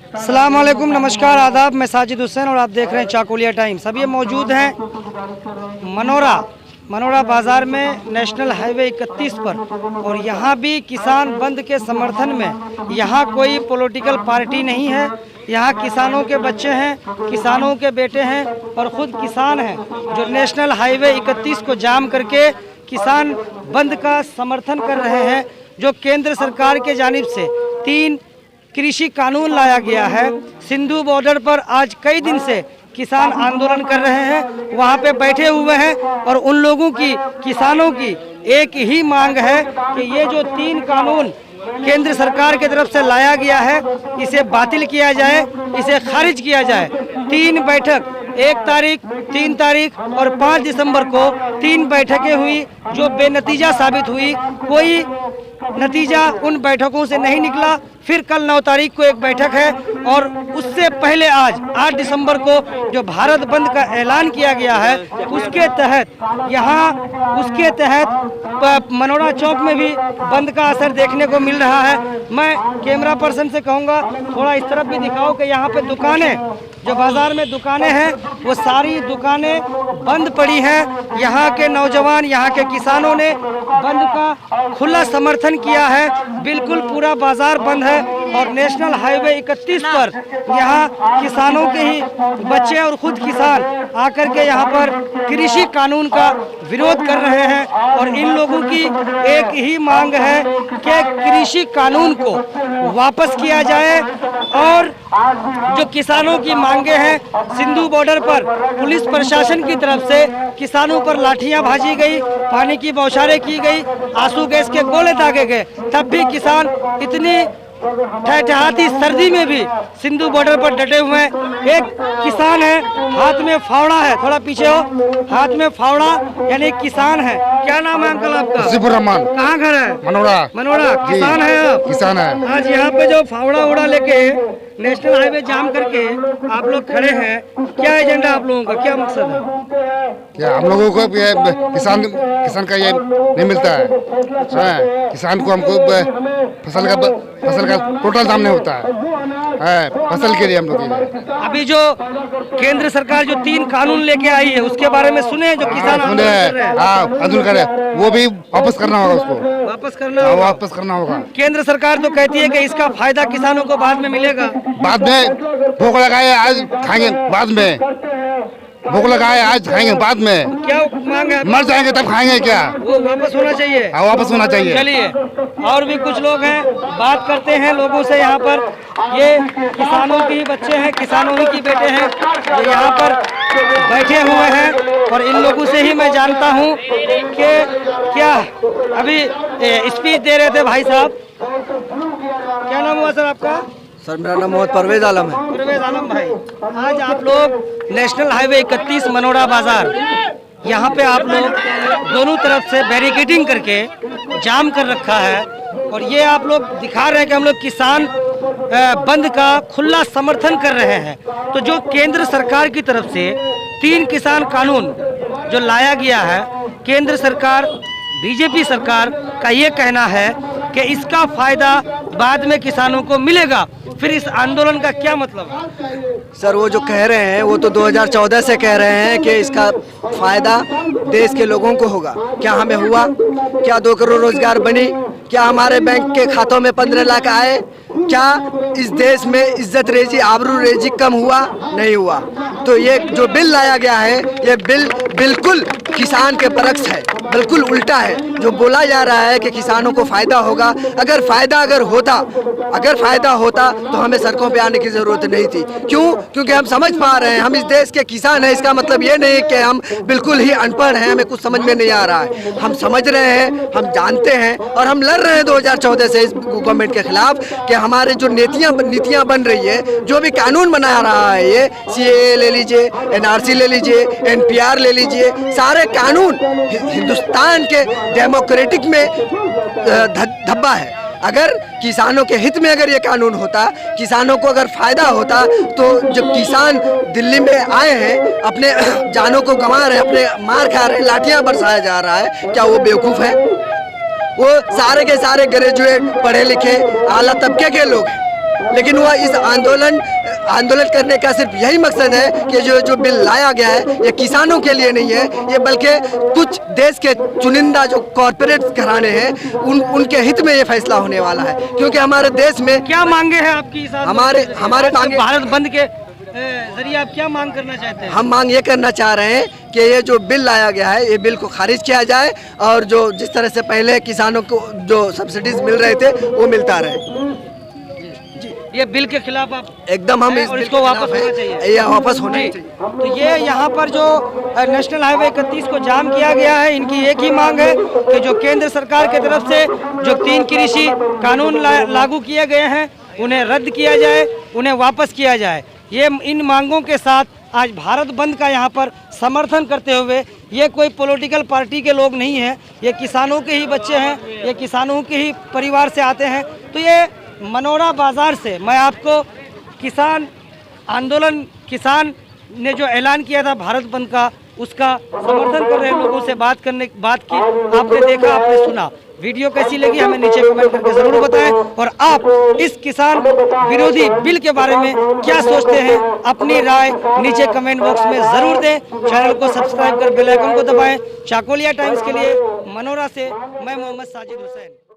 अस्सलाम वालेकुम, नमस्कार, आदाब। मैं साजिद हुसैन और आप देख रहे हैं चाकुलिया टाइम्स। अब ये मौजूद हैं मनोरा बाज़ार में नेशनल हाईवे 31 पर, और यहाँ भी किसान बंद के समर्थन में यहाँ कोई पॉलिटिकल पार्टी नहीं है। यहाँ किसानों के बच्चे हैं, किसानों के बेटे हैं और ख़ुद किसान हैं जो नेशनल हाईवे 31 को जाम करके किसान बंद का समर्थन कर रहे हैं। जो केंद्र सरकार के जानिब से 3 कृषि कानून लाया गया है। सिंधु बॉर्डर पर आज कई दिन से किसान आंदोलन कर रहे हैं, वहाँ पे बैठे हुए हैं और उन लोगों की, किसानों की एक ही मांग है कि ये जो 3 कानून केंद्र सरकार की तरफ से लाया गया है इसे बातिल किया जाए, इसे खारिज किया जाए। 3 बैठक 1 तारीख, 3 तारीख और 5 दिसंबर को 3 बैठकें हुई जो बेनतीजा साबित हुई। कोई नतीजा उन बैठकों से नहीं निकला। फिर कल 9 तारीख को एक बैठक है और उससे पहले आज 8 दिसंबर को जो भारत बंद का ऐलान किया गया है उसके तहत मनोरा चौक में भी बंद का असर देखने को मिल रहा है। मैं कैमरा पर्सन से कहूँगा थोड़ा इस तरफ भी दिखाओ कि यहाँ पे दुकानें, जो बाज़ार में दुकानें हैं वो सारी दुकानें बंद पड़ी हैं। यहाँ के नौजवान, यहाँ के किसानों ने बंद का खुला समर्थन किया है। बिल्कुल पूरा बाज़ार बंद है और नेशनल हाईवे 31 पर यहाँ किसानों के ही बच्चे और खुद किसान आकर के यहाँ पर कृषि कानून का विरोध कर रहे हैं। और इन लोगों की एक ही मांग है कि कृषि कानून को वापस किया जाए। और जो किसानों की मांगे हैं, सिंधु बॉर्डर पर पुलिस प्रशासन की तरफ से किसानों पर लाठियां भाजी गई, पानी की बौछारें की गई, आंसू गैस के गोले दागे गए, तब भी किसान इतनी ठहठहाती सर्दी में भी सिंधु बॉर्डर पर डटे हुए हैं। एक किसान है, हाथ में फावड़ा है, थोड़ा पीछे हो, हाथ में फावड़ा यानी किसान है। क्या नाम है अंकल आपका? सिफुर रहमान। कहाँ घर है? मनोरा। किसान है आप? किसान है। आज यहाँ पे जो फावड़ा उड़ा लेके नेशनल हाईवे जाम करके आप लोग खड़े हैं, क्या एजेंडा आप लोगों का, क्या मकसद है? क्या हम लोगों को किसान का ये नहीं मिलता है। किसान को हमको फसल का टोटल दाम नहीं होता है फसल के लिए। हम लोग अभी जो केंद्र सरकार जो 3 कानून लेके आई है उसके बारे में सुने, जो किसान सुने हैं, आंदोलन करे, वो भी वापस करना होगा, उसको वापस करना होगा। केंद्र सरकार तो कहती है कि इसका फायदा किसानों को बाद में मिलेगा। बाद में भूख लगाए आज खाएंगे, बाद में भूख लगाए आज खाएंगे, बाद में क्या मांग है? मर जाएंगे तब खाएंगे क्या? वो वापस होना चाहिए। वापस होना चाहिए। चलिए, और भी कुछ लोग हैं, बात करते हैं लोगों से। यहाँ पर ये किसानों के ही बच्चे हैं, किसानों ही के बेटे हैं जो यहाँ पर बैठे हुए हैं और इन लोगों से ही मैं जानता हूँ कि क्या अभी स्पीच दे रहे थे भाई साहब। क्या नाम हुआ सर आपका? सर मेरा नाम मोहम्मद परवेज आलम है। परवेज आलम भाई, आज आप लोग नेशनल हाईवे 31 मनोरा बाजार, यहाँ पे आप लोग दोनों तरफ से बैरिकेडिंग करके जाम कर रखा है और ये आप लोग दिखा रहे हैं कि हम लोग किसान बंद का खुला समर्थन कर रहे हैं। तो जो केंद्र सरकार की तरफ से 3 किसान कानून जो लाया गया है, केंद्र सरकार, बीजेपी सरकार का ये कहना है कि इसका फायदा बाद में किसानों को मिलेगा। फिर इस आंदोलन का क्या मतलब है? सर वो जो कह रहे हैं वो तो 2014 से कह रहे हैं कि इसका फायदा देश के लोगों को होगा। क्या हमें हुआ? क्या 2 करोड़ रोजगार बनी? क्या हमारे बैंक के खातों में 15 लाख आए? क्या इस देश में इज्जत रेजी, आबरू रेजी कम हुआ? नहीं हुआ। तो ये जो बिल लाया गया है, ये बिल बिल्कुल किसान के बरक्स है, बिल्कुल उल्टा है। जो बोला जा रहा है कि किसानों को फायदा होगा, अगर फायदा होता तो हमें सड़कों पे आने की जरूरत नहीं थी। क्यों? क्योंकि हम समझ पा रहे हैं, हम इस देश के किसान हैं। इसका मतलब ये नहीं कि हम बिल्कुल ही अनपढ़ हैं, हमें कुछ समझ में नहीं आ रहा है। हम समझ रहे हैं, हम जानते हैं और हम लड़ रहे हैं 2014 से इस गवर्नमेंट के खिलाफ कि हमारे जो नीतियाँ बन रही है, जो भी कानून बना रहा है, ये CAA ले लीजिए, NRC ले लीजिए, NPR ले लीजिए, सारे कानून हिंदुस्तान के डेमोक्रेटिक में धब्बा है। अगर किसानों के हित में अगर ये कानून होता, किसानों को अगर फायदा होता, तो जब किसान दिल्ली में आए हैं, अपने जानों को गंवा रहे हैं, अपने मार खा रहे हैं, लाठियां बरसाया जा रहा है, क्या वो बेवकूफ़ है? वो सारे के सारे ग्रेजुएट, पढ़े लिखे, आला तबके के लोग हैं। लेकिन वह इस आंदोलन करने का सिर्फ यही मकसद है कि जो बिल लाया गया है ये किसानों के लिए नहीं है, ये बल्कि कुछ देश के चुनिंदा जो कॉरपोरेट घराने हैं उनके हित में ये फैसला होने वाला है। क्योंकि हमारे देश में क्या मांगे हैं आपकी इस आंदोलन हमारे मांगे, भारत बंद के जरिए आप क्या मांग करना चाहते हैं? हम मांग ये करना चाह रहे हैं कि ये जो बिल लाया गया है ये बिल को खारिज किया जाए और जो जिस तरह से पहले किसानों को जो सब्सिडीज मिल रहे थे वो मिलता रहे। ये बिल के खिलाफ आप एकदम हम और इसको वापस होना चाहिए, ये वापस होना चाहिए। तो ये यहाँ पर जो नेशनल हाईवे 31 को जाम किया गया है, इनकी एक ही मांग है कि जो केंद्र सरकार की तरफ से जो 3 कृषि कानून लागू किए गए हैं उन्हें रद्द किया जाए, उन्हें वापस किया जाए। ये इन मांगों के साथ आज भारत बंद का यहाँ पर समर्थन करते हुए, ये कोई पॉलिटिकल पार्टी के लोग नहीं हैं, ये किसानों के ही बच्चे हैं, ये किसानों के ही परिवार से आते हैं। तो ये मनोरा बाज़ार से मैं आपको किसान आंदोलन, किसान ने जो ऐलान किया था भारत बंद का, उसका समर्थन कर रहे लोगों से बात की। आपने देखा, आपने सुना। वीडियो कैसी लगी हमें नीचे कमेंट करके ज़रूर बताएं, और आप इस किसान विरोधी बिल के बारे में क्या सोचते हैं अपनी राय नीचे कमेंट बॉक्स में ज़रूर दें। चैनल को सब्सक्राइब कर बेल आइकन को दबाएं। चाकोलिया टाइम्स के लिए मनोरा से मैं मोहम्मद साजिद हुसैन।